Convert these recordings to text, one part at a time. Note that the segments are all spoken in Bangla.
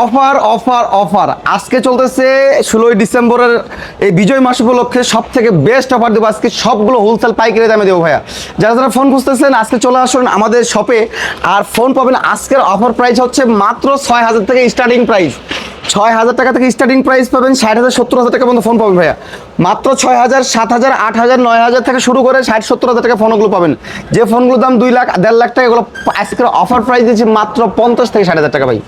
অফার অফার অফার আজকে চলতেছে 16ই ডিসেম্বরের এই বিজয় মাস উপলক্ষে সব থেকে বেস্ট অফার দেবো আজকে সবগুলো হোলসেল পাইকারি দামে দেবো ভাইয়া। যারা যারা ফোন খুঁজতেছেন আজকে চলে আসুন আমাদের শপে আর ফোন পাবেন। আজকের অফার প্রাইস হচ্ছে মাত্র 6,000 থেকে স্টার্টিং প্রাইস। 6,000 টাকা থেকে স্টার্টিং প্রাইস পাবেন, 60,000 70,000 টাকা পর্যন্ত ফোন পাবেন ভাইয়া। মাত্র 6,000 7,000 8,000 9,000 থেকে শুরু করে 60-70,000 টাকা ফোনগুলো পাবেন। যে ফোনগুলোর দাম 2 লাখ 1.5 লাখ টাকা, এগুলো আজকের অফার প্রাইস দিচ্ছি মাত্র 50 থেকে 60,000 টাকা ভাই।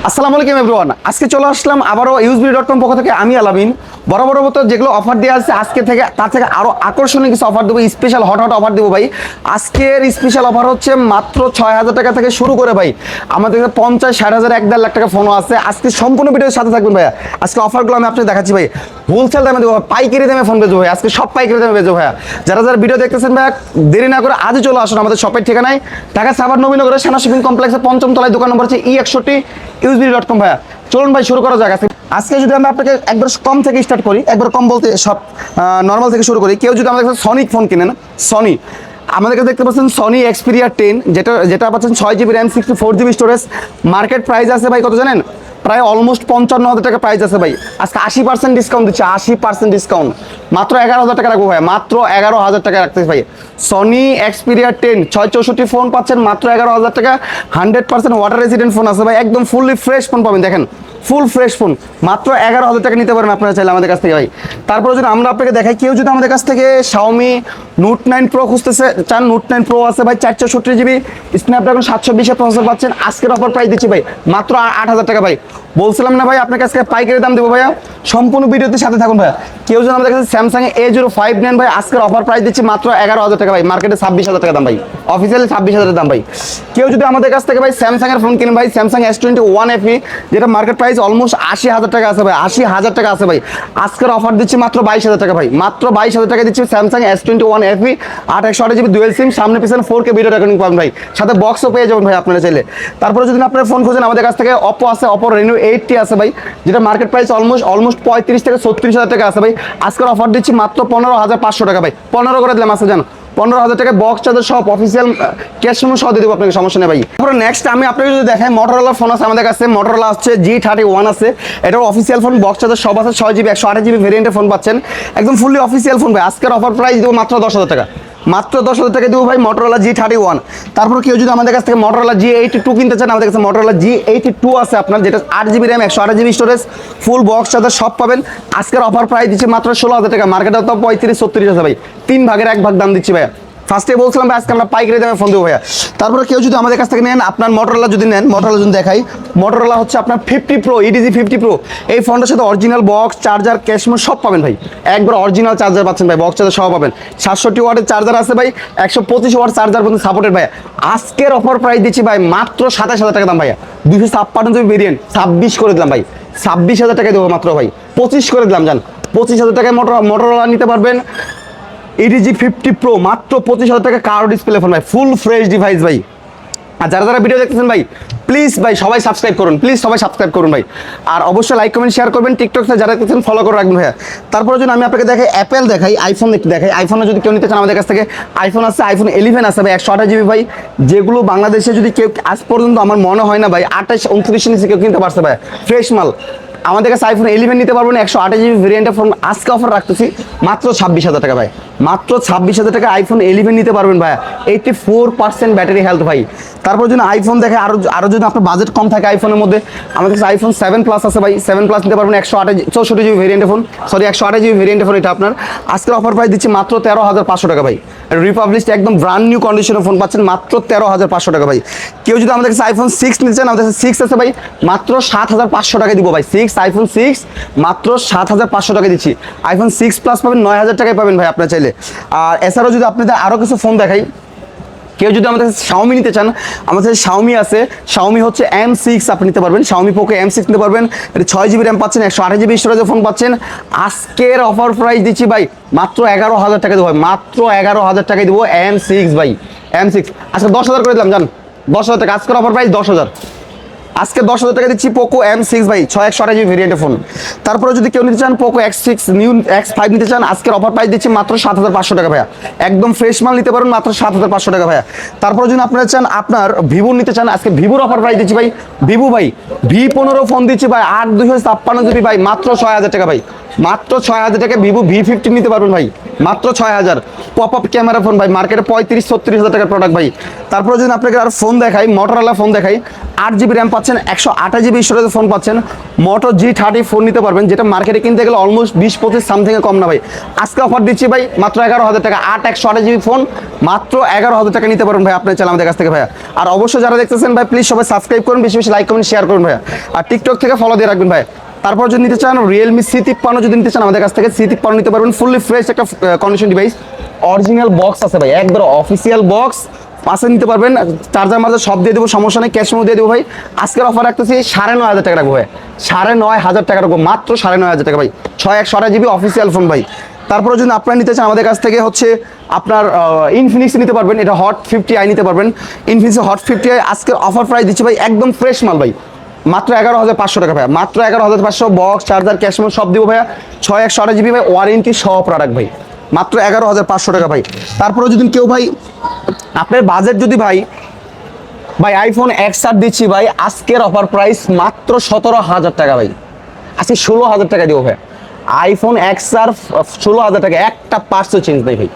আসসালামু আলাইকুম এভরিওয়ান, আজকে চলে আসলাম আবারও ইউজবি.com পক্ষ থেকে। আমি আলামিন বরাবর মতো যেগুলো অফার দেওয়া আছে আজকে থেকে তার থেকে আরও আকর্ষণীয় কিছু অফার দেবো, স্পেশাল হট অফার দেবো ভাই। আজকের স্পেশাল অফার হচ্ছে মাত্র 6,000 টাকা থেকে শুরু করে ভাই আমাদের 50 60,000 1.5 লাখ টাকা ফোনও আছে। আজকে সম্পূর্ণ ভিডিওর সাথে থাকবেন ভাইয়া। আজকে অফারগুলো আমি আপনাকে দেখাচ্ছি ভাই, হোলসেল দামে দেবো, পাইকারি দামে ফোন বেচবো ভাই। আজকে সব পাইকারি দামে বেচবো ভাইয়া। যারা যারা ভিডিও দেখতেছেন ভাইয়া দেরি না করে আজই চলে আসুন আমাদের শপের ঠিকানায় ঢাকা সাভার নবীনগরের সেনা শপিং কমপ্লেক্সের 5ম তলায়, দোকান নম্বর হচ্ছে E61 ইউজবি.com ভাইয়া। চলুন ভাই শুরু করা যাক। আজকে যদি আমরা আপনাকে একবার কম থেকে স্টার্ট করি, একবার কম বলতে সব নর্মাল থেকে শুরু করি। কেউ যদি আমাদের কাছে সনিক ফোন কিনেন, সনি আমাদের কাছে দেখতে পাচ্ছেন সনি এক্সপিরিয়া 10, যেটা পাচ্ছেন 6GB RAM 64GB storage. Market price আছে ভাই কত জানেন? প্রায় অলমোস্ট 55,000 টাকা প্রাইস আছে ভাই। আজকে 80% ডিসকাউন্ট দিচ্ছে, 80% ডিসকাউন্ট। মাত্র 11,000 টাকা রাখবো ভাই, মাত্র 11,000 টাকা রাখতেছি ভাই। সনি এক্সপিরিয়া 10 664 ফোন পাচ্ছেন মাত্র 11,000 টাকা। 100% ওয়াটার রেসিডেন্ট ফোন আছে ভাই, একদম ফুললি ফ্রেশ ফোন পাবেন। দেখেন ফুল ফ্রেশ ফোন মাত্র 11,000 টাকা নিতে পারেন আপনারা চাইলে আমাদের কাছ থেকে ভাই। তারপরে যদি আমরা আপনাকে দেখাই, কেউ যদি আমাদের কাছ থেকে Xiaomi Note 9 Pro খুঁজতেছে চান, Note 9 Pro আছে ভাই 464GB স্ন্যাপড্রাগন 720 প্রসেসর পাচ্ছেন। আজকের অফার প্রাইস দিচ্ছি ভাই মাত্র 8,000 টাকা ভাই। বলছিলাম না ভাই আপনার কাছে পাইকারি দাম দেবো ভাইয়া, সম্পূর্ণ ভিডিওতে সাথে থাকুন ভাইয়া। কেউ যদি আমাদের কাছে স্যামসাং A05 নেন ভাই, আজকের অফার প্রাইস দিচ্ছি মাত্র 11,000 টাকা ভাই। মার্কেটে 26,000 টাকা দাম ভাই, অফিসিয়ালি 26,000 দাম ভাই। কেউ যদি আমাদের কাছ থেকে ভাই স্যামসাং এর ফোন কিনেন ভাই, স্যামসাং S21 FE যেটা মার্কেট প্রাইস অলমোস্ট 80,000 টাকা আছে ভাই, 80,000 টাকা আছে ভাই। আজকের অফার দিচ্ছি মাত্র 22,000 টাকা ভাই, মাত্র 22,000 টাকা দিচ্ছি Samsung S21 FE 8/128GB dual সিম, সামনে পিছনে 4K ভিডিও রেকর্ডিং পাবেন ভাই, সাথে বক্সও পেয়ে যাবেন ভাই আপনারা চাইলে। তারপরে যদি আপনারা ফোন খোঁজেন আমাদের কাছ থেকে Oppo আছে, Oppo Reno 8T আছে ভাই, যেটা মার্কেট প্রাইস অলমোস্ট 35 থেকে 36,000 টাকা আছে ভাই। আজকের অফার দিচ্ছি মাত্র 15,500 টাকা ভাই, 15 করে দিলাম আসলে জানো, 15,000 টাকা বক্স চার্জার সব অফিসিয়াল ক্যাশ মেমো সহ দিয়ে দেবো আপনাকে, সমস্যা নেই ভাই। তারপরে নেক্সট আমি আপনাকে যদি দেখাই, Motorola ফোন আছে আমাদের কাছে। Motorola হচ্ছে G31 আছে, এটাও অফিসিয়াল ফোন, বক্স চার্জার সব আছে। 6GB 128GB ভেরিয়েন্টের ফোন পাচ্ছেন, একদম ফুললি অফিসিয়াল ফোন ভাই। আজকের অফার প্রাইস দেবো মাত্র 10,000 টাকা, মাত্র 10,000 টাকা দেবো ভাই Motorola G31। তারপর কেউ যদি আমাদের কাছ থেকে Motorola G82 কিনতে চান, আমাদের কাছে Motorola G82 আছে আপনার, যেটা 8GB RAM 128GB storage, full box charger সব পাবেন। আজকের অফার প্রাইস দিচ্ছি মাত্র 16,000 টাকা, মার্কেটে তো 35-36 আছে ভাই, 3 ভাগের 1 ভাগ দাম দিচ্ছি ভাইয়া। ফার্স্টে বলছিলাম ভাই আজকে আমরা পাইকারি দামে ফোন দেবো ভাইয়া। তারপরে কেউ যদি আমাদের কাছ থেকে নেন, আপনার Motorola যদি নেন, Motorola যদি দেখাই, Motorola হচ্ছে আপনার 50 Pro EDG 50 Pro। এই ফোনটার সাথে অরিজিনাল বক্স চার্জার ক্যাশমো সব পাবেন ভাই, একবার অরিজিনাল চার্জার পাচ্ছেন ভাই, বক্স চার্জার সব পাবেন। 67 ওয়াটের চার্জার আছে ভাই, 125 ওয়াট চার্জার পর্যন্ত সাপোর্টেড ভাইয়া। আজকের অফার প্রাইস দিচ্ছি ভাই মাত্র 27,000 টাকা দাম ভাইয়া। 256GB ভেরিয়েন্ট 26 করে দিলাম ভাই, 26,000 টাকায় দেবো মাত্র ভাই, 25 করে দিলাম জান। 25,000 টাকায় Motorola নিতে পারবেন EDG 50 Pro মাত্র 25,000 টাকা, কার্ভ ডিসপ্লে ফোন ভাই, ফুল ফ্রেশ ডিভাইস ভাই। আর যারা যারা ভিডিও দেখতেছেন ভাই প্লিজ ভাই সবাই সাবস্ক্রাইব করুন, প্লিজ সবাই সাবস্ক্রাইব করুন ভাই। আর অবশ্যই লাইক কমেন্ট শেয়ার করবেন, টিকটক যারা দেখতেছেন ফলো করে রাখবেন ভাইয়া। তারপরে যদি আমি আপনাকে দেখাই অ্যাপেল দেখাই, আইফোন দেখাই, আইফোনে যদি কেউ নিতে চান আমাদের কাছ থেকে আইফোন আছে, iPhone 11 আছে ভাই 128GB ভাই, যেগুলো বাংলাদেশে যদি কেউ আজ পর্যন্ত আমার মনে হয় না ভাই 28-29 নিচে কেউ কিনতে পারছে ভাই, ফ্রেশ মাল। আমাদের কাছে iPhone 11 নিতে পারবেন 128GB ভেরিয়েন্টের ফোন। আজকে অফার রাখতেছি মাত্র 26,000 টাকা ভাই, মাত্র 26,000 টাকা iPhone 11 নিতে পারবেন ভাইয়া। 84% ব্যাটারি হেলথ ভাই। তারপর যদি আইফোন দেখে আরও যদি আপনার বাজেট কম থাকে আইফোনের মধ্যে, আমাদের কাছে iPhone 7 Plus আছে ভাই, 7 Plus নিতে পারবেন 64GB ভেরিয়েন্টের ফোন, 128GB ভেরিয়েন্টের ফোন এটা আপনার। আজকের অফার প্রাইস দিচ্ছি মাত্র 13,500 টাকা ভাই। রিপাবলিশ একদম ব্র্যান্ড নিউ কন্ডিশনের ফোন পাচ্ছেন মাত্র 13,500 টাকা ভাই। কেউ যদি আমাদের কাছে iPhone 6 নিতে চান, আমাদের কাছে 6 আছে ভাই, মাত্র 7,500 টাকা দিব ভাই। iPhone 6 মাত্র 7,500 টাকা দিচ্ছি। iPhone 6 Plus পাবেন 9,000 টাকায় পাবেন ভাই আপনার চাইলে। আর এছাড়াও যদি আপনাদের আরও কিছু ফোন দেখাই, কেউ যদি আমাদের Xiaomi নিতে চান, আমাদের Xiaomi আছে, Xiaomi হচ্ছে M6 আপনি নিতে পারবেন, Xiaomi Poco M6 নিতে পারবেন। এটা 6GB র্যাম পাচ্ছেন, 128GB স্টোরেজের ফোন পাচ্ছেন। আজকের অফার প্রাইস দিচ্ছি ভাই মাত্র 11,000 টাকা দেবো ভাই, মাত্র 11,000 টাকায় দেবো M6 ভাই, M6। আজকে 10,000 করে দিলাম জান, 10,000 টাকা আজকের অফার প্রাইস 10,000। আজকে 10,000 টাকা দিচ্ছি পোকো M6 ভাই 6128 ভেরিয়েন্টের ফোন। তারপরে যদি কেউ নিতে চান পোকো X6 নিউ X5 নিতে চান, আজকের অফার প্রাইস দিচ্ছি মাত্র 7,500 টাকা ভাইয়া। একদম ফ্রেশ মাল নিতে পারেন মাত্র 7,500 টাকা ভাইয়া। তারপরে যদি আপনারা চান আপনার ভিভো নিতে চান, আজকে ভিভোর অফার প্রাইস দিচ্ছি ভাই, ভিভো ভাই V15 ফোন দিচ্ছি ভাই 8256 জিবি ভাই মাত্র 6,000 টাকা ভাই। মাত্র 6,000 টাকা ভিভো V50 নিতে পারবেন ভাই মাত্র 6,000। পপ আপ ক্যামেরা ফোন ভাই মার্কেটে 35-36 হাজার টাকার প্রোডাক্ট ভাই। তারপরে যদি আপনাকে আর ফোন দেখাই, মোটরোলা ফোন দেখাই, 8 GB র্যাম পাচ্ছেন, 128 GB স্টোরেজ ফোন পাচ্ছেন, মোটো G30 ফোন নিতে পারবেন, যেটা মার্কেটে কিনতে গেলে অলমোস্ট 20-25 সামথিং কম না ভাই। আজকে অফার দিচ্ছি ভাই মাত্র 11,000 টাকা, 128 GB ফোন মাত্র 11,000 টাকা নিতে পারবেন ভাই আপনার চ্যানেল আমাদের কাছ থেকে ভাইয়া। আর অবশ্যই যারা দেখতেছেন ভাই প্লিজ সবাই সাবস্ক্রাইব করুন, বেশি বেশি লাইক কমেন্ট শেয়ার করুন ভাইয়া, আর টিকটক থেকে ফলো দিয়ে রাখবেন ভাই। তারপর যদি নিতে চান রিয়েলমি C53 যদি নিতে চান আমাদের কাছ থেকে C53 নিতে পারবেন, ফুললি ফ্রেশ একটা কন্ডিশন ডিভাইস, অরিজিনাল বক্স আছে ভাই, একবার অফিসিয়াল বক্স পাশে নিতে পারবেন, চার্জার মার্জার সব দিয়ে দেবো, সমস্যা নেই, ক্যাশ মেমো দিয়ে দেবো ভাই। আজকের অফার রাখতেছি 9,500 টাকা রাখবো ভাই, 9,500 টাকা রাখবো মাত্র 9,500 টাকা ভাই, 6128 GB অফিসিয়াল ফোন ভাই। তারপরে যদি আপনারা নিতে চান আমাদের কাছ থেকে হচ্ছে আপনার ইনফিনিক্স নিতে পারবেন, এটা হট 50i নিতে পারবেন, ইনফিনিক্স হট 50i আজকের অফার প্রাইস দিচ্ছি ভাই একদম ফ্রেশ মাল ভাই মাত্র 11,500 টাকা ভাইয়া, মাত্র 11,500, বক্স চার্জার ক্যাশ মেমো সব দিব ভাইয়া, 6128 GB ভাই, ওয়ারেন্টি সহ প্রোডাক্ট ভাই মাত্র 11,500 টাকা ভাই। তারপরে যদি কেউ ভাই আপনার বাজেট যদি ভাই আইফোন XR দিচ্ছি ভাই আজকের অফার প্রাইস মাত্র 17,000 টাকা ভাই, আজকে 16,000 টাকা দিব ভাই। আইফোন XR 16,000 টাকা, একটা পার্টসও চেঞ্জ নেই ভাই,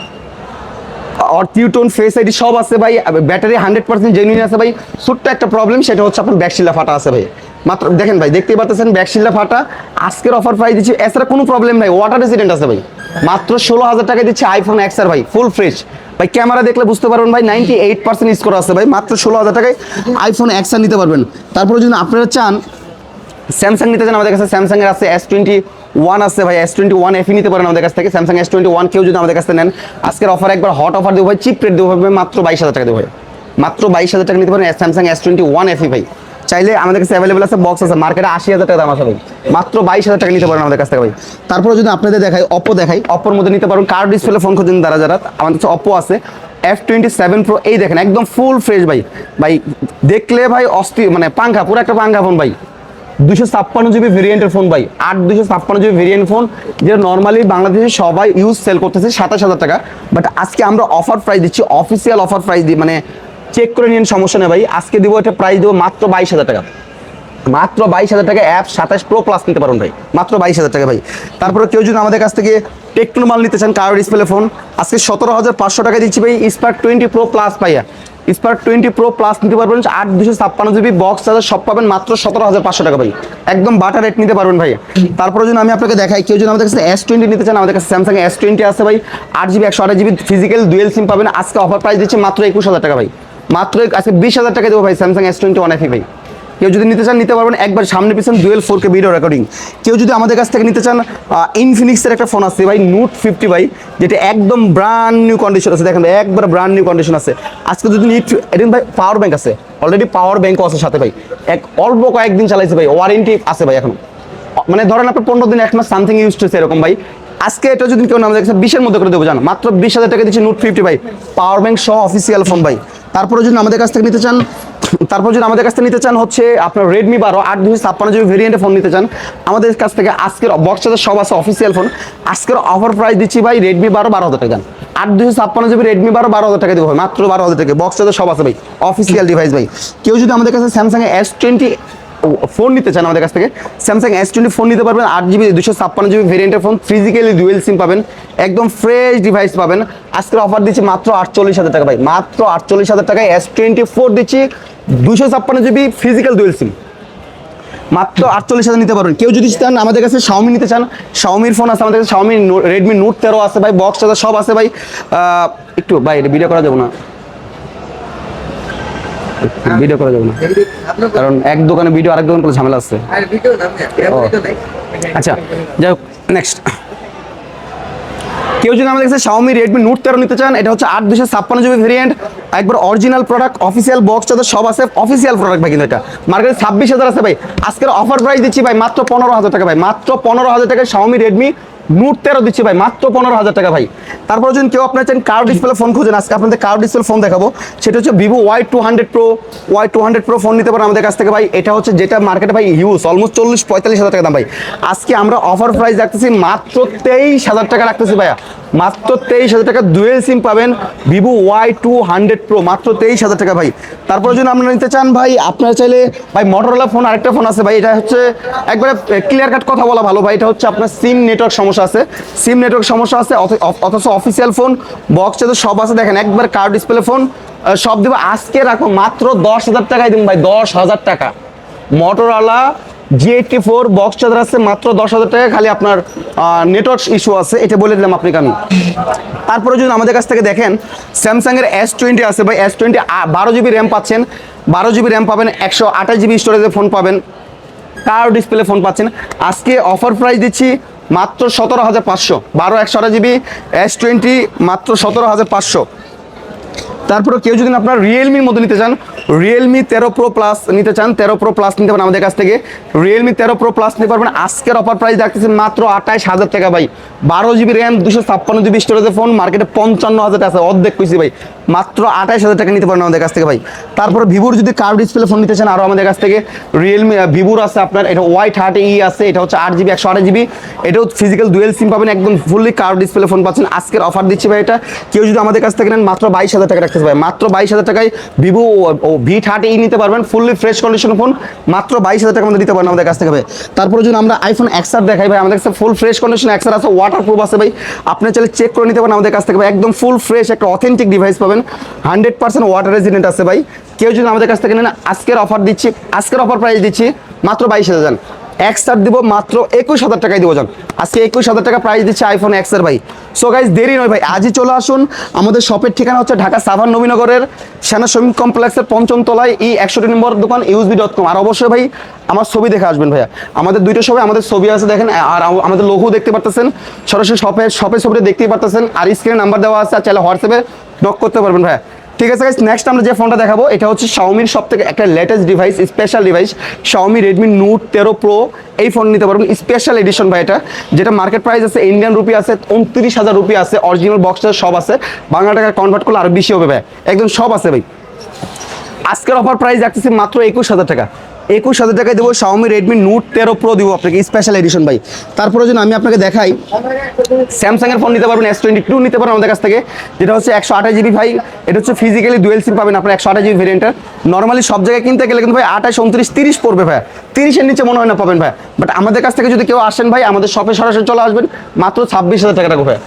আর টিউটোন ফেস আইডি সব আছে ভাই, ব্যাটারি 100% জেনুইন আছে ভাই। ছোট্ট একটা প্রবলেম সেটা হচ্ছে আপনার ব্যাকশিল্ডা ফাটা আছে ভাই, মাত্র দেখেন ভাই দেখতেই পাচ্ছেন ব্যাকশিল্ডা ফাটা, আজকের অফার প্রাইস দিচ্ছি, এছাড়া কোনো প্রবলেম নাই, ওয়াটার রেসিডেন্ট আছে ভাই, মাত্র 16,000 টাকা দিচ্ছি আইফোন XR ভাই, ফুল ফ্রেশ ভাই, ক্যামেরা দেখলে বুঝতে পারবেন ভাই 98% স্কোর আছে ভাই, মাত্র 16,000 টাকায় আইফোন XR নিতে পারবেন। তারপরে যদি আপনারা চান স্যামসাং নিতে চান আমাদের কাছে স্যামসাং এর আছে S21 আছে ভাই, S21 FE নিতে পারেন আমাদের কাছ থেকে, স্যামসাং S21 কেউ যদি আমাদের কাছ থেকে নেন আজকের অফার একবার হট অফার দেবো ভাই, চিপ রেট দেবো ভাই, মাত্র 22,000 টাকা দেবো ভাই, মাত্র 22,000 টাকা নিতে পারেন স্যামসাং S21 FE ভাই। চাইলে আমাদের কাছে অ্যাভেলেবল আছে, বক্স আছে, মার্কেটে 80,000 টাকা দাম আছে ভাই, মাত্র 22,000 টাকা নিতে পারেন আমাদের কাছ থেকে ভাই। তারপরে যদি আপনাদের দেখাই অপো দেখাই, অপোর মধ্যে নিতে পারেন কার্ড ডিসপ্লে ফোন খুঁজছেন যারা যারা, আমাদের কাছে অপো আছে F27 Pro, এই দেখেন একদম ফুল ফ্রেশ ভাই, দেখলে ভাই মানে পাঙ্খা, পুরো একটা পাঙ্খা ফোন ভাই, 256 GB ভেরিয়েন্টের ফোন ভাই, 256 GB ভেরিয়েন্ট ফোন, যেটা নর্মালি বাংলাদেশে সবাই ইউজ সেল করতেছে 27,000 টাকা, বাট আজকে আমরা অফার প্রাইস দিচ্ছি, অফিসিয়াল অফার প্রাইস দিই, মানে চেক করে নিন সমস্যা নেই ভাই, আজকে দিব এটা প্রাইস দেবো মাত্র 22,000 টাকা, মাত্র 22,000 টাকা F27 Pro Plus নিতে পারেন ভাই, মাত্র 22,000 টাকা ভাই। তারপরে কেউ যদি আমাদের কাছ থেকে টেকনো মাল নিতে চান কার্ড ডিসপ্লে ফোন, আজকে 17,500 টাকা দিচ্ছি ভাই, স্পার্ক 20 Pro Plus পাইয়া, স্পার্ক 20 Pro Plus নিতে পারবেন, 8,256 GB বক্স চার্জার সব পাবেন মাত্র 17,500 টাকা ভাই, একদম বাটার রেট নিতে পারবেন ভাই। তারপরে যদি আমি আপনাকে দেখাই, কেউ যদি আমাদের কাছে S20 নিতে চান আমাদের কাছে স্যামসাং S20 আছে ভাই, 8GB 128GB ফিজিক্যাল ডুয়েল সিম পাবেন, আজকে অফার প্রাইস দিচ্ছি মাত্র 21,000 টাকা ভাই, মাত্র আজকে 20,000 টাকা দেবো ভাই স্যামসাং S21 FE ভাই। কেউ যদি নিতে চান নিতে পারবেন, একবার সামনে পিছন ডুয়েল 4K ভিডিও রেকর্ডিং। কেউ যদি আমাদের কাছ থেকে নিতে চান ইনফিনিক্সের একটা ফোন আছে ভাই, নোট 50 ভাই, যেটা একদম ব্র্যান্ড নিউ কন্ডিশন আছে, দেখেন ভাই একবার ব্র্যান্ড নিউ কন্ডিশন আছে। আজকে যদি এদিন ভাই পাওয়ার ব্যাংক আছে, অলরেডি পাওয়ার ব্যাংকও আছে সাথে ভাই, অল্প কয়েকদিন চালাইছে ভাই, ওয়ারেন্টি আছে ভাই এখন, মানে ধরেন আপনি 15 দিন 1 মাস সামথিং ইউজ করছে এরকম ভাই। আজকে এটা যদি কেউ আমাদের কাছে 20-এর মধ্যে করে দেবো জানো, মাত্র 20,000 টাকা দিচ্ছি নোট 50 ভাই, পাওয়ার ব্যাংক সহ অফিসিয়াল ফোন ভাই। তারপরে যদি আমাদের কাছ থেকে নিতে চান হচ্ছে আপনার রেডমি 12 8,256 GB ভেরিয়েন্টের ফোন নিতে চান আমাদের কাছ থেকে, আজকের বক্স চার্জার সব আছে অফিসিয়াল ফোন, আজকের অফার প্রাইস দিচ্ছি ভাই রেডমি 12,000 টাকা, 8,256 GB রেডমি 12,000 টাকা দিব ভাই, মাত্র 12,000 টাকা, বক্স চার্জার সব আছে ভাই, অফিসিয়াল ডিভাইস ভাই। কেউ যদি আমাদের কাছে স্যামসাং S20 ফোন নিতে চান আমাদের কাছ থেকে স্যামসাং S20 ফোন নিতে পারবেন, 8GB 256 GB ভেরিয়েন্টের ফোন, ফিজিক্যালি ডুয়েল সিম পাবেন, একদম ফ্রেশ ডিভাইস পাবেন। আজকের অফার দিচ্ছি মাত্র 48,000 টাকা ভাই, মাত্র 48,000 টাকায় S24 দিচ্ছি 256 GB ফিজিক্যাল ডুয়েল সিম, মাত্র 48,000 নিতে পারবেন। কেউ যদি চান আমাদের কাছে শাওমি নিতে চান, শাওমির ফোন আছে আমাদের কাছে, শাওমি রেডমি নোট 13 আছে ভাই, বক্স চার্জার সব আছে ভাই। একটু ভাই এটা ভিডিও করা যাবে না, ভিডিও করা যাবে না, কারণ এক দোকানে ভিডিও আরেক দোকান করে ঝামেলা আছে। আচ্ছা যাই হোক, নেক্সট কেউ যদি আমাদের কাছে Xiaomi Redmi Note 13 নিতে চান, এটা হচ্ছে 8,256 GB ভেরিয়েন্ট, একবার original product, official box charger সব আছে, অফিসিয়াল প্রোডাক্ট ভাই, কিন্তু এটা মার্কেটে 26,000 আছে ভাই, আজকের অফার প্রাইস দিচ্ছি ভাই মাত্র 15,000 টাকা ভাই, মাত্র 15,000 টাকায় Xiaomi Redmi নোট 13 দিচ্ছি ভাই মাত্র 15,000 টাকা ভাই। তারপর যদি কেউ আপনার চান কার্ভ ডিসপ্লে ফোন খুঁজেন, আজকে আপনাদের কার্ভ ডিসপ্লে ফোন দেখাবো, সেটা হচ্ছে ভিভো Y200 Pro ফোন নিতে পারেন আমাদের কাছ থেকে ভাই। এটা হচ্ছে যেটা মার্কেটে ভাই হিউজ অলমোস্ট 40-45,000 টাকা দাম ভাই। আজকে আমরা অফার প্রাইস রাখতেছি মাত্র 23,000 টাকা রাখতেছি ভাইয়া, মাত্র 23,000 টাকা ডুয়েল সিম পাবেন ভিভো Y200 Pro মাত্র 23,000 টাকা ভাই। তারপর যদি আপনারা নিতে চান ভাই, আপনারা চাইলে ভাই মোটরোলা ফোন আরেকটা ফোন আছে ভাই, এটা হচ্ছে একবারে ক্লিয়ার কাট কথা বলা ভালো ভাই, এটা হচ্ছে আপনার সিম নেটওয়ার্ক সমস্যা আছে, সিম নেটওয়ার্ক সমস্যা আছে, অথচ অফিসিয়াল ফোন বক্সে তো সব আছে, দেখেন একবার কার্ভ ডিসপ্লে ফোন সব দেবো। আজকে রাখো মাত্র 10,000 টাকায় দিন ভাই, 10,000 টাকা। মোটরোলা G84 বক্স চার্জার আছে মাত্র 10,000 টাকা, খালি আপনার নেটওয়ার্ক ইস্যু আছে, এটা বলে দিলাম আপনাকে আমি। তারপরে যদি আমাদের কাছ থেকে দেখেন স্যামসাংয়ের S20 আছে ভাই, S20 12 জিবি র্যাম পাচ্ছেন, 12 জিবি র্যাম পাবেন, 128 জিবি স্টোরেজের ফোন পাবেন, কার্ভ ডিসপ্লে ফোন পাচ্ছেন। আজকে অফার প্রাইস দিচ্ছি মাত্র 17,500, 12/128 জিবি S20 মাত্র 17,500। তারপরে কেউ যদি আপনার রিয়েলমির মধ্যে নিতে চান, রিয়েলমি 13 Pro Plus নিতে চান, 13 Pro Plus নিতে পারেন আমাদের কাছ থেকে, রিয়েলমি 13 Pro Plus নিতে পারবেন। আজকের অফার প্রাইস রাখতেছেন মাত্র 28,000 টাকা ভাই, 12 জিবি র্যাম, 256 জিবি স্টোরেজের ফোন, মার্কেটে 55,000 আছে, অর্ধেক কইছি ভাই, মাত্র 28,000 টাকা নিতে পারেন আমাদের কাছ থেকে ভাই। তারপরে ভিভোর যদি কার্ভ ডিসপ্লে ফোন নিতে চান, আরও আমাদের কাছ থেকে রিয়েলমি ভিভোর আছে আপনার, এটা Y30E আছে, এটা হচ্ছে 8 জিবি 128 জিবি, এটাও ফিজিক্যাল ডুয়েল সিম পাবেন, একদম ফুললি কার্ভ ডিসপ্লে ফোন পাচ্ছেন। আজকের অফার দিচ্ছি ভাই, এটা কেউ যদি আমাদের কাছ থেকে নেন মাত্র 22,000 টাকা রাখতেছে ভাই, মাত্র 22,000 টাকায় ভিভো V30E নিতে পারবেন, ফুললি ফ্রেশ কন্ডিশন ফোন, মাত্র 22,000 টাকা মধ্যে দিতে পারেন আমাদের কাছ থেকে ভাই। তারপরে যদি আমরা আইফোন XR দেখাই ভাই, আমাদের কাছে ফুল ফ্রেশ কন্ডিশন XR আছে, ওয়াটারপ্রুফ আছে ভাই, আপনি চাইলে চেক করে নিতে পারেন আমাদের কাছ থেকে ভাই, একদম ফুল ফ্রেশ একটা অথেন্টিক ডিভাইস পাবেন, 100% ওয়াটার রেজিস্ট্যান্ট আছে ভাই। কেউ যদি আমাদের কাছ থেকে নেন, আজকের অফার দিচ্ছি, আজকের অফার প্রাইস দিচ্ছি মাত্র 22,000, XR দিব মাত্র 21,000 টাকায় দিব যান, আজকে 21,000 টাকা প্রাইস দিচ্ছে আইফোন XR ভাই। সো গাইজ দেরি নয় ভাই, আজই চলে আসুন। আমাদের শপের ঠিকানা হচ্ছে ঢাকা সাভার নবীনগরের সেনা শ্রমিক কমপ্লেক্সের 5ম তলায়, E61 নম্বর দোকান, usb.com। আর অবশ্যই ভাই আমার ছবি দেখে আসবেন ভাইয়া, আমাদের দুইটা শপে আমাদের ছবি আছে দেখেন, আর আমাদের লোগো দেখতে পারতেছেন, সরাসরি শপের ছবিটা দেখতেই পারতেছেন, আর স্ক্রিনে নাম্বার দেওয়া আছে, আর চাইলে হোয়াটসঅ্যাপে নক করতে পারবেন ভাইয়া। ঠিক আছে গাইস, নেক্সট আমরা যে ফোনটা দেখাবো এটা হচ্ছে শাওমির সব থেকে একটা latest device, special device, Xiaomi Redmi note 13 pro, এই ফোন নিতে পারবেন, স্পেশাল এডিশন ভাই এটা, যেটা মার্কেট প্রাইস আছে ইন্ডিয়ান রুপি আছে 29,000 রুপি আছে, অরিজিনাল বক্সটা সব আছে, বাংলা টাকা কনভার্ট করলে আরো বেশি হবে ভাই, একদম সব আছে ভাই। আজকের অফার প্রাইস রাখতেছি মাত্র 21,000 টাকা, 21,000 টাকায় দেবো শাওমি রেডমি নোট 13 প্রো দিব আপনাকে, স্পেশাল এডিশন ভাই। তারপরে যদি আমি আপনাকে দেখাই স্যামসাং এর ফোন নিতে পারবেন, S22 নিতে পারেন আমাদের কাছ থেকে, যেটা হচ্ছে 128 জিবি ভাই, এটা হচ্ছে ফিজিক্যালি ডুয়েল সিম পাবেন আপনার 128 জিবি ভেরিয়েন্টের। নর্মালি সব জায়গায় কিনতে গেলে কিন্তু ভাই 28, 29, 30 পড়বে ভাই, 30-এর নিচে মনে হয় না পাবেন ভাই, বাট আমাদের কাছ থেকে যদি কেউ আসেন ভাই, আমাদের শপে সরাসরি চলে আসবেন, মাত্র 26,000 টাকা রাখবো ভাই।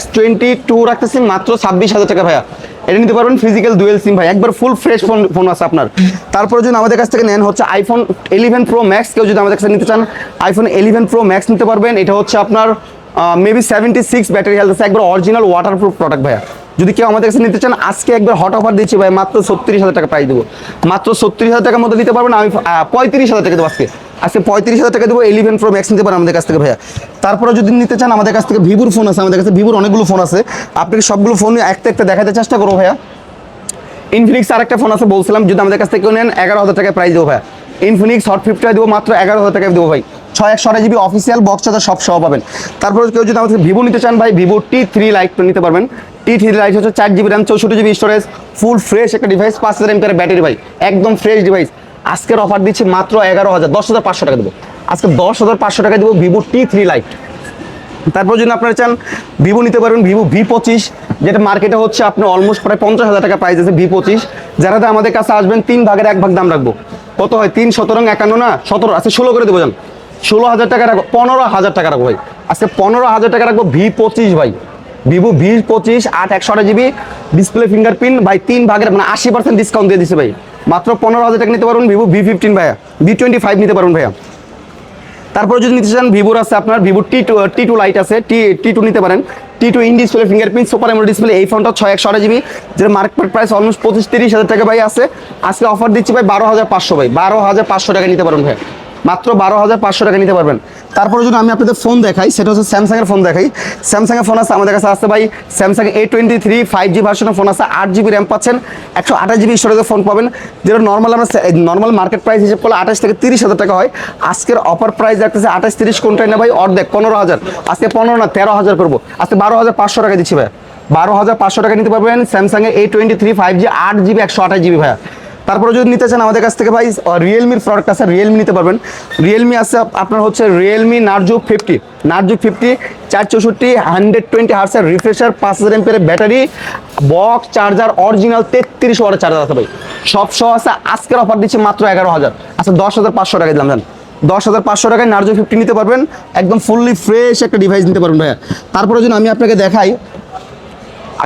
S22 রাখতেছি মাত্র 26,000 টাকা ভাইয়া, এটা নিতে পারবেন ফিজিক্যাল ডুয়েল সিম ভাই, একবার ফুল ফ্রেশ ফোন আছে আপনার। তারপরে যদি আমাদের কাছ থেকে নেন হচ্ছে আইফোন 11 প্রো ম্যাক্স, কেউ যদি আমাদের কাছে নিতে চান আইফোন 11 প্রো ম্যাক্স নিতে পারবেন, এটা হচ্ছে আপনার মেবি 76 ব্যাটারি হেলথ আছে, একবার অরিজিনাল ওয়াটারপ্রুফ প্রোডাক্ট ভাইয়া। যদি কেউ আমাদের কাছে নিতে চান, আজকে একবার হট অফার দিচ্ছি ভাই, মাত্র 36,000 টাকা প্রাইস দেবো, মাত্র 36,000 টাকার মধ্যে নিতে পারবেন। আমি 35,000 টাকা দেবো আজকে, 35,000 টাকা দেবো 11 প্রো ম্যাক্স নিতে পারেন আমাদের কাছ থেকে ভাইয়া। তারপরে যদি নিতে চান আমাদের কাছ থেকে ভিভোর ফোন আছে, আমাদের কাছে ভিভোর অনেকগুলো ফোন আছে, আপনাকে সবগুলো ফোন একটা একটা দেখাতে চেষ্টা করবো ভাইয়া। ইনফিনিক্স আরেকটা ফোন আছে বলছিলাম, যদি আমাদের কাছ থেকে নেন 11,000 টাকায় প্রাইস দেবো ভাইয়া, ইনফিনিক্স হট 50 দেবো মাত্র 11,000 টাকায় দেবো ভাই, 6/128 জিবি অফিসিয়াল বক্স চার্জার সব সহ পাবেন। তারপরে কেউ যদি আমাদের ভিভো নিতে চান ভাই, ভিভো T3 লাইট নিতে পারবেন, T3 লাইট হচ্ছে 4 GB RAM, 64 GB storage, full fresh একটা ডিভাইস, 5000 এমপিআর ব্যাটারি ভাই, একদম ফ্রেশ ডিভাইস। আজকের অফার দিচ্ছি মাত্র 10,500 টাকা দেবো, আজকে 10,500 টাকা দেবো ভিভো T3 লাইট। তারপর যদি আপনারা চান ভিভো নিতে পারবেন, ভিভো V25, যেটা মার্কেটে হচ্ছে আপনার অলমোস্ট প্রায় 50,000 টাকা প্রাইস আছে V25, যারা আমাদের কাছে আসবেন 3 ভাগের 1 ভাগ দাম রাখবো, কত হয় 3 17 51 না 17, আজকে 16 করে দেবো যান, 16,000 টাকা রাখবো, 15,000 টাকা রাখবো ভাই, আজকে 15,000 টাকা রাখবো V25 ভাই, Vivo V25 8/128 GB display fingerprint ভাই, 3 ভাগের মানে 80% ডিসকাউন্ট দিয়ে দিচ্ছে ভাই, মাত্র 15,000 টাকা নিতে পারবেন। ভিভো V15 ভাইয়া, V25 নিতে পারবেন ভাইয়া। তারপরে যদি নিতে চান ভিভোর আছে আপনার ভিভো T2 লাইট আছে, T2 নিতে পারেন, T2 in display fingerprint super AMOLED display, এই ফোনটা 6/128 জিবি, যেটা মার্কেট প্রাইস অলমোস্ট 25-30,000 টাকা ভাই আছে, আজকে অফার দিচ্ছি ভাই 12,500 ভাই, 12,500 টাকা নিতে পারবেন ভাই, মাত্র 12,500 টাকা নিতে পারবেন। তারপরে যদি আমি আপনাদের ফোন দেখাই, সেটা হচ্ছে স্যামসাংয়ের ফোন দেখাই। স্যামসাংয়ের ফোন আছে আমাদের কাছে আসতে ভাই, স্যামসাং A23 5G ভার্সনের ফোন আছে, 8GB র্যাম পাচ্ছেন, 128GB স্টোরেজের ফোন পাবেন, যেটা নর্মাল আমরা নর্মাল মার্কেট প্রাইস হিসেব করলে 28 থেকে 30,000 টাকা হয়। আজকের অফার প্রাইস রাখতেছে 28-30 কোনটাই না ভাই অর্ধেক 15,000, আজকে 15 না 13,000 করবো, আজকে 12,500 টাকা দিচ্ছি ভাই। 12,500 টাকা নিতে পারবেন স্যামসাংয়ের A23 5G 8GB 128GB ভাইয়া। তারপরে যদি নিতে চান আমাদের কাছ থেকে ভাই রিয়েলমির প্রোডাক্ট আছে, রিয়েলমি নিতে পারবেন। রিয়েলমি আছে আপনার হচ্ছে রিয়েলমি নার্জো 50, নার্জো 50 464 120 হার্টসের রিফ্রেশার, 5000 এমপিএর ব্যাটারি, বক্স চার্জার, অরিজিনাল 33 ওয়াটের চার্জার আছে ভাই, সব সহ আছে। আজকের অফার দিচ্ছি মাত্র 11,000, আচ্ছা 10,500 টাকা দিলাম, জান 10,500 টাকায় নার্জো 50 নিতে পারবেন, একদম ফুললি ফ্রেশ একটা ডিভাইস নিতে পারবেন ভাইয়া। তারপরে যদি আমি আপনাকে দেখাই,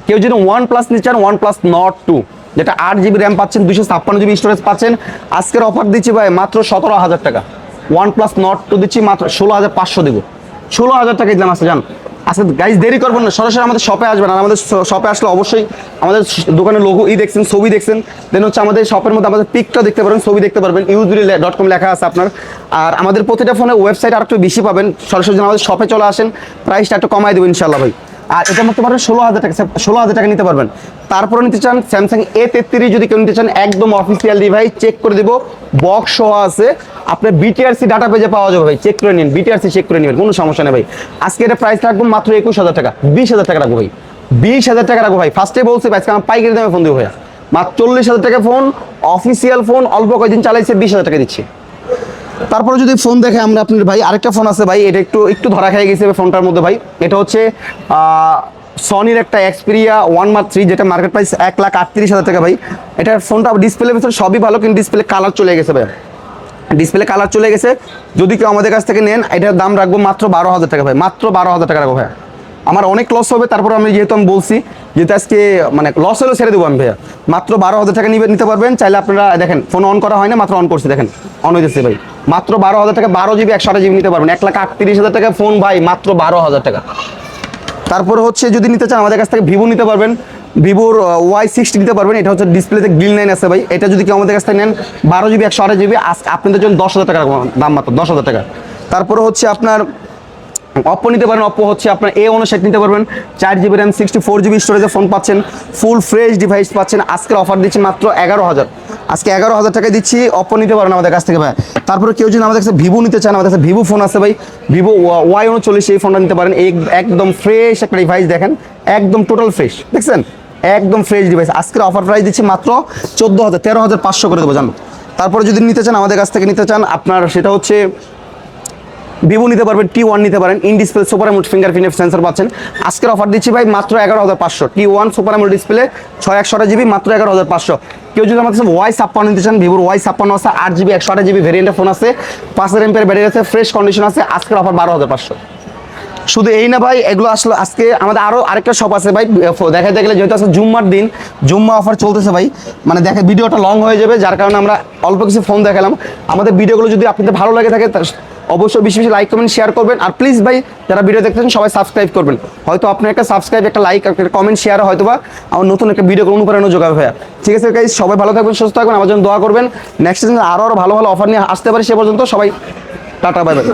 কেউ যদি OnePlus নিতে চান, OnePlus Nord 2 যেটা 8GB র্যাম পাচ্ছেন, 256GB স্টোরেজ পাচ্ছেন, আজকের অফার দিচ্ছি ভাই মাত্র 17,000 টাকা। OnePlus Nord 2 দিচ্ছি মাত্র 16,500 দিব, 16,000 টাকা দিলাম। আজকে জান, আজকে গাইজ দেরি করবেন না, সরাসরি আমাদের শপে আসবেন। আর আমাদের শপে আসলে অবশ্যই আমাদের দোকানের লোগো দেখছেন, ছবি দেখছেন, দেন হচ্ছে আমাদের শপের মধ্যে আমাদের পিকটা দেখতে পারবেন, ছবি দেখতে পারবেন, usebill.com লেখা আছে আপনার। আর আমাদের প্রতিটা ফোনে ওয়েবসাইট আর একটু বেশি পাবেন, সরাসরি যেন আমাদের শপে চলে আসেন, প্রাইসটা একটু কমাই দেবেন ইনশাল্লাহ ভাই। আর এটা মাত্র পারবেন 16,000 টাকা, 16,000 টাকা নিতে পারবেন। তারপরে নিতে চান স্যামসাং A33 যদি কেউ নিতে চান, একদম অফিসিয়াল ডিভাইস, চেক করে দিব, বক্স সহ আছে, আপনার BTRC ডাটা পেজে পাওয়া যাবে ভাই, চেক করে নিন, BTRC চেক করে নেবেন, কোনো সমস্যা নেই ভাই। আজকে এটা প্রাইস রাখবো মাত্র 21,000 টাকা, 20,000 টাকা রাখবো ভাই, 20,000 টাকা রাখবো ভাই। ফার্স্টে বলছি ভাই, আজকে আমার পাইকারি দামে ফোন দিব ভাইয়া, মাত্র 40,000 টাকা ফোন, অফিসিয়াল ফোন, অল্প কয়েকদিন চালাইছে, 20,000 টাকা দিচ্ছি। তারপরে যদি ফোন দেখে আমরা আপনার ভাই, আরেকটা ফোন আছে ভাই, এটা একটু ধরা খেয়ে গেছে ফোনটার মধ্যে ভাই, এটা হচ্ছে সনির একটা Xperia 1 Mark 3, যেটা মার্কেট প্রাইস 1,38,000 টাকা ভাই। এটার ফোনটা ডিসপ্লে ভিতরে সবই ভালো, কিন্তু ডিসপ্লে কালার চলে গেছে ভাই, ডিসপ্লে কালার চলে গেছে। যদি কেউ আমাদের কাছ থেকে নেন, এটার দাম রাখবো মাত্র 12,000 টাকা ভাই, মাত্র 12,000 টাকা রাখবো ভাই। আমার অনেক লস হবে, তারপর আমি যেহেতু বলছি যেহেতু আজকে মানে লস হলেও ছেড়ে দেবো আমি ভাইয়া, মাত্র 12,000 টাকা নিতে পারবেন। চাইলে আপনারা দেখেন, ফোন অন করা হয় না, মাত্র অন করছি দেখেন, অন হয়েছে ভাই, মাত্র 12,000 টাকা, 12GB 128GB নিতে পারবেন, 1,38,000 টাকা ফোন ভাই, মাত্র 12,000 টাকা। তারপরে হচ্ছে যদি নিতে চান আমাদের কাছ থেকে ভিভো নিতে পারবেন, ভিভোর Y60 নিতে পারবেন, এটা হচ্ছে ডিসপ্লেতে গ্রিল লাইন আছে ভাই, এটা যদি কেউ আমাদের কাছ থেকে নেন 12GB 128GB, আপনাদের জন্য 10,000 টাকা দাম, মাত্র 10,000 টাকা। তারপরে হচ্ছে আপনার অপ্পো নিতে পারেন, অপ্পো হচ্ছে আপনার A59 নিতে পারবেন, 4GB র্যাম 64GB স্টোরেজে ফোন পাচ্ছেন, ফুল ফ্রেশ ডিভাইস পাচ্ছেন। আজকের অফার দিচ্ছি মাত্র 11,000, আজকে 11,000 টাকা দিচ্ছি, অপ্পো নিতে পারেন আমাদের কাছ থেকে ভাই। তারপরে কেউ যদি আমাদের কাছে ভিভো নিতে চান, আমাদের কাছে ভিভো ফোন আছে ভাই, ভিভো Y39, এই ফোনটা নিতে পারেন, একদম ফ্রেশ একটা ডিভাইস দেখেন, একদম টোটাল ফ্রেশ, দেখছেন একদম ফ্রেশ ডিভাইস। আজকের অফার প্রাইস দিচ্ছি মাত্র 14,000, 13,500 করে দেবো জান। তারপরে যদি নিতে চান আমাদের কাছ থেকে নিতে চান আপনার, সেটা হচ্ছে ভিভো নিতে পারবেন, T1 নিতে পারেন, in display super AMOLED fingerprint sensor পাচ্ছেন। আজকের অফার দিচ্ছি ভাই মাত্র 11,500, T1 super AMOLED display 6/128GB, মাত্র 11,500। কেউ যদি আমাদের কাছে Y56 নিতে চান, ভিভোর Y56 আছে, 8GB 128GB ভেরিয়েন্টের ফোন আছে, 5000 এমপিএর ব্যাটারি আছে, ফ্রেশ কন্ডিশন আছে, আজকের অফার 12,500। শুধু এই না ভাই, এগুলো আসলে আজকে আমাদের আরেকটা শপ আছে ভাই, দেখাতে গেলে যেহেতু আছে জুম্মার দিন, জুম্মা অফার চলতেছে ভাই, মানে দেখে ভিডিওটা লং হয়ে যাবে, যার কারণে আমরা অল্প কিছু ফোন দেখালাম। আমাদের ভিডিওগুলো যদি আপনাদের ভালো লাগে থাকে, অবশ্যই বেশি বেশি লাইক কমেন্ট শেয়ার করবেন। আর প্লিজ ভাই, যারা ভিডিও দেখতেছেন সবাই সাবস্ক্রাইব করবেন, হয়তো আপনার একটা সাবস্ক্রাইব, একটা লাইক, একটা কমেন্ট শেয়ার, হয়তো বা আমার নতুন একটা ভিডিও অনুপ্রেরণা যোগাবে ভাইয়া। ঠিক আছে গাইস, সবাই ভালো থাকবেন, সুস্থ থাকবেন, আমার জন্য দোয়া করবেন। নেক্সট দিন আরও ভালো ভালো অফার নিয়ে আসতে পারি, সে পর্যন্ত সবাই টাটা, বাই বাই।